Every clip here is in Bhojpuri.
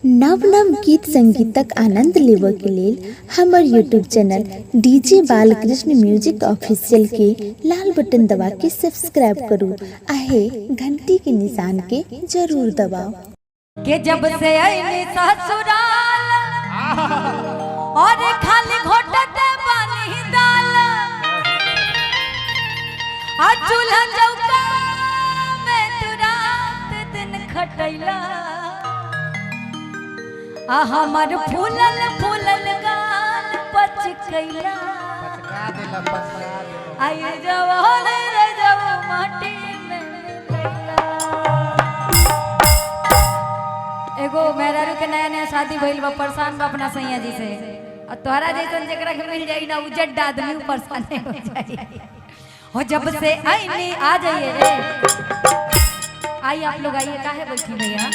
नव नव गीत संगीतक आनंद लेबऽ के लेल हमर YouTube channel DJ Balkrishna music official के लाल बटन दबा के सब्सक्राइब करू आहे घंटी के निशान के जरूर दबाओ। के जब से आईनी ससुराल और खाली घोटते पानी दाल आज चूल्हा चौका में तू रात दिन खटैला आ हमर फूलल फूलल गाल पचकैला आई जवान रे जब माटी में मिलैला। एगो मेहरारू के नया नया शादी भइल बा, परेशान बा अपना सैया जी से, और तोहरा जैसन जेकरा के मिल जाई ना उजट आदमी परेशान हो जाई। हो जब से आईनी आ जाइए रे, आइए आप लोग आइए, काहे बैठी भैया।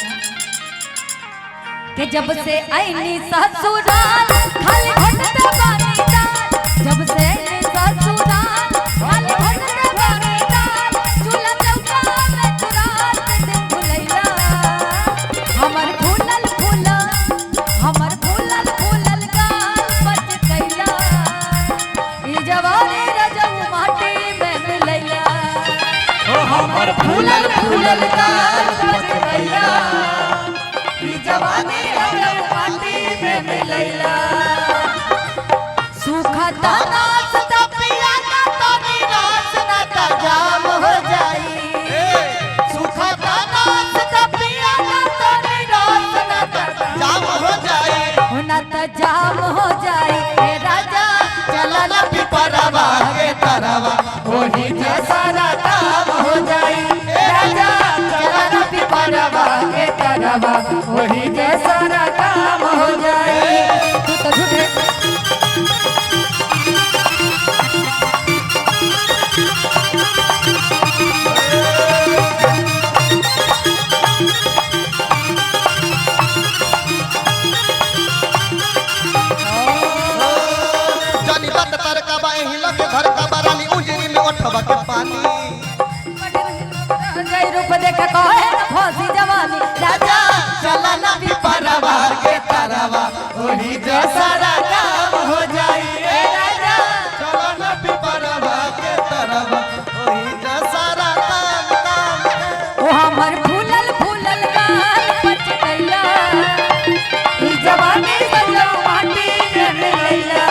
कि जब से आईनी ससुराल खाली घोटते पानी दाल, जब से आईनी ससुराल खाली घोटते पानी दाल, चूल्हा चौका में तू रात दिन भुलैला हमर फूलल फूलल गाल पचकैला ई जवानी रजऊ माटी में मिलैला। ओ हमर फूलल फूलल गाल पचकैला ई जवानी रजऊ माटी में मिलैला। सूखा दाना सदा पिया का तो निराश ना त जाम हो जाई, सूखा दाना सदा पिया का तो निराश ना त जाम हो जाई, ना त जाम हो जाई। हे राजा चला ना पिपरवा के तरवा ओही जैसा काम हो जाई, हे राजा चला ना पिपरवा के तरवा ओही जैसा काम हो जाई। तू तो झूठे जानी बात तर का बा एही लगे घर का बरानी उजरी में उठवा के पानी जय रूप देख कहे फौजी जवानी, राजा चला ना पिपरवा के तरवा ओही जैसा काम हो जाई, ए राजा चला ना पिपरवा के तरवा ओही जैसा काम। ओ हमर फूलल फूलल गाल पचकैला ई जवानी रजऊ माटी में मिलैला।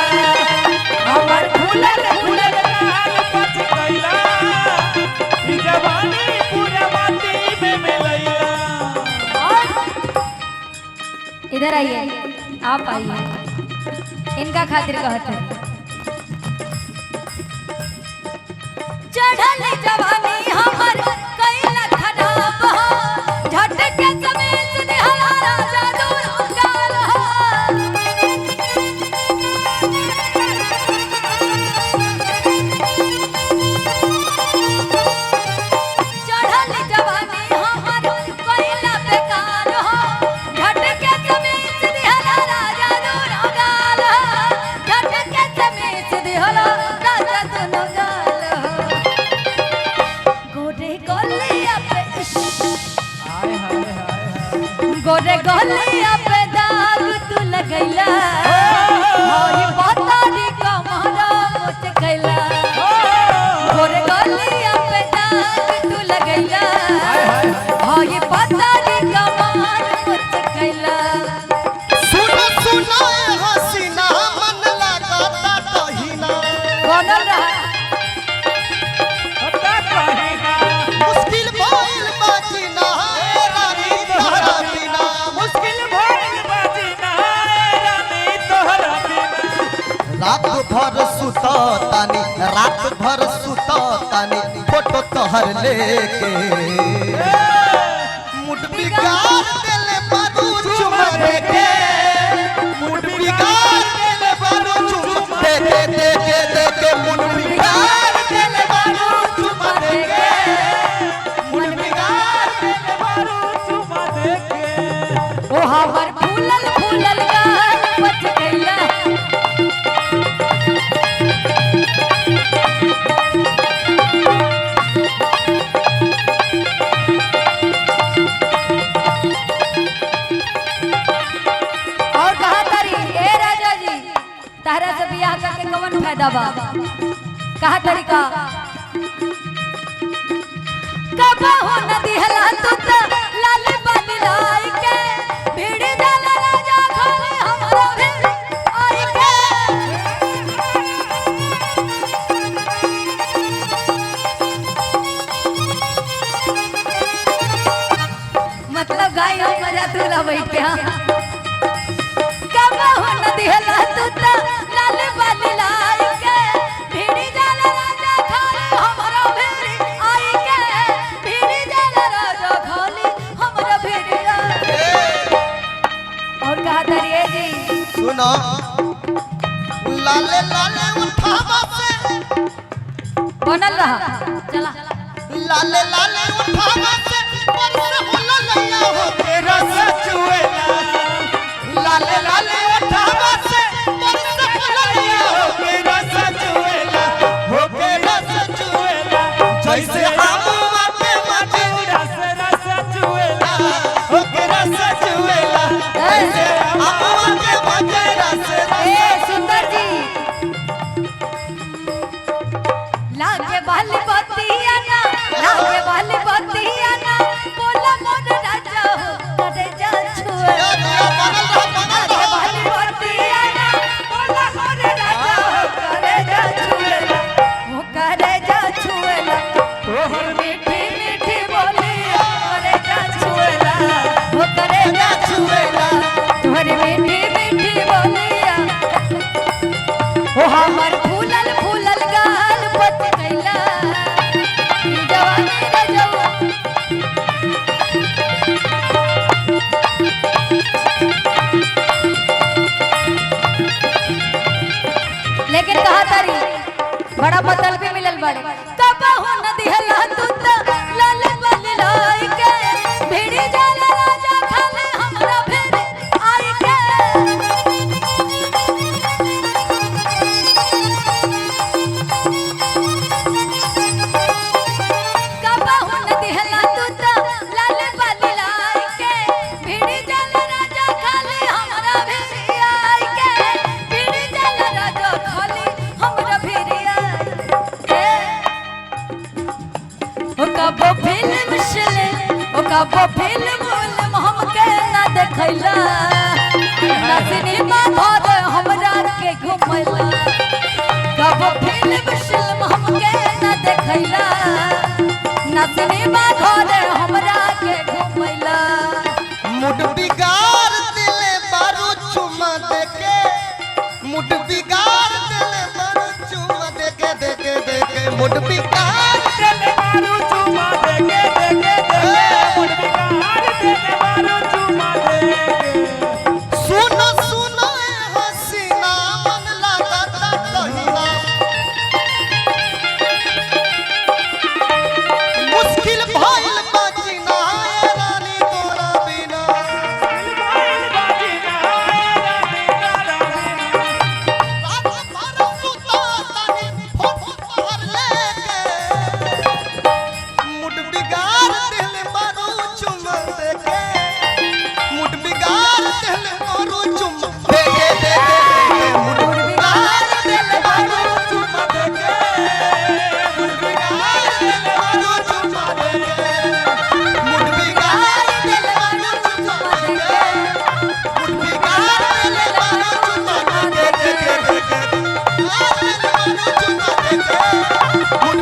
हमर फूलल फूलल गाल पचकैला ई जवानी पूरा माटी में मिलैला। इधर आइए, आप आइए, इनका खातिर कहते हैं। चढ़ल जवानी हमर कैला खराब हो, झटके समेत निहला राजा दूर गाल हो। चढ़ल जवानी हमर कैला बेकार हो, झटके समेत निहला राजा दूर गाल हो, झटके समेत निहला राजा दूर गाल हो। गोरे गोलिया पे गोरे गोलिया पे दाग तू लगैला, मोरी पतारी कमरा मुचकैला। गोरे गोलिया पे दाग तू लगैला, मोरी पतारी कमरा मुचकैला। सुनो सुनो ए हसीना मन लगाता कहिना बनल रहा मुश्किल भइल बाजीना ए रानी तोहरा बिना मुश्किल भइल बाजीना ए रानी तोहरा बिना। रात भर सुतो तानी फोटो तोहर लेके मुड बिगाड़ देले बारू चुमा देके, मुड बिगाड़ देले बारू चुमा देके मुड बिगाड़ देले बारू चुमा देके, मुड बिगाड़ देले बारू चुमा देके ओ हमर फूलल फूलल गाल पचकैला। तारा से बियाह करके कौन फायदा बा कहा तरीका कबा हो नदी हला तू त लाल बाली लाई के भीड़ जाला राजा खाली हमरा भेड़ आई के मतलब गाय हो मजा दूल्हा बैठ के हाँ कबा हो नदी हला तू त लाल बाली लाई के भीड़ जाला राजा खाली हमरा भेड़ आई के भीड़ जाला राजा खाली हमरा भेड़ और कहा तरिए जी सुनो लाले लाले उठावा से बनल रहा चला लाले लाले उठावा से परस होला लैया हो के रस चुएला लाले लाले उठावा से परस होला लैया हो के रस चुएला हो के रस चुएला जैसे आमुआ के माटी रस रस चुएला हो के रस चुएला जैसे आमुआ के माटी रस ए सुंदर जी लागे वाली बतिया ना लागे वाली बतिया ना बोला मोर राजा हो करे जा छुए लागे वाली बतिया ना बोला मोर राजा हो करे जा छुए वो करे जा छुए तोहर मीठी मीठी बोली करे जा छुए वो करे जा छुए तोहर मीठी मीठी बोलिया ओ हमर फूलल फूलल गाल पत गइला ई जवानी रे जवा लेकिन कहा तारी बड़ा बदल भी मिलल बड़े कबा हो नदी हला तू त लाल बाली लाई के भीड़ी जाला राजा खाली हमरा भेड़ आई के कबा हो नदी हला तू त लाल बाली लाई के भीड़ी जाला राजा खाली हमरा भेड़ आई के भीड़ी जाला राजा खाली हमरा भेड़ आई ओ कबो फिल्म चले ओ कबो फिल्म हमके ना देखैला ना सिनेमा घर हमरा के घुमैला कबो फिल्म हमके ना देखैला ना सिनेमा घर हमरा के घुमैला मुड बिगाड़ दिले बारू चुमा देके मुड बिगाड़ दिले बारू चुमा देके देके देके मुड बिगाड़ चले मारू चुमा देके देके देके मुड़ बिगाड़ देके मारू चुमा देके सुनो सुनो ए हसीना मन लगाता कहिना मुश्किल भइल बाजीना ए रानी तोरा बिना बाजी ना रानी तारा बिना रात भर सुता तानी फोट पर लेके मुड बिगाड़ दिले बारू चुमा देके मुड बिगाड़ दिले बारू चुमा देके देके मुड बिगाड़ दिले बारू चुमा देके मुड बिगाड़ दिले बारू चुमा देके मुड बिगाड़ दिले बारू चुमा देके मुड बिगाड़ दिले बारू चुमा देके देके देके मुड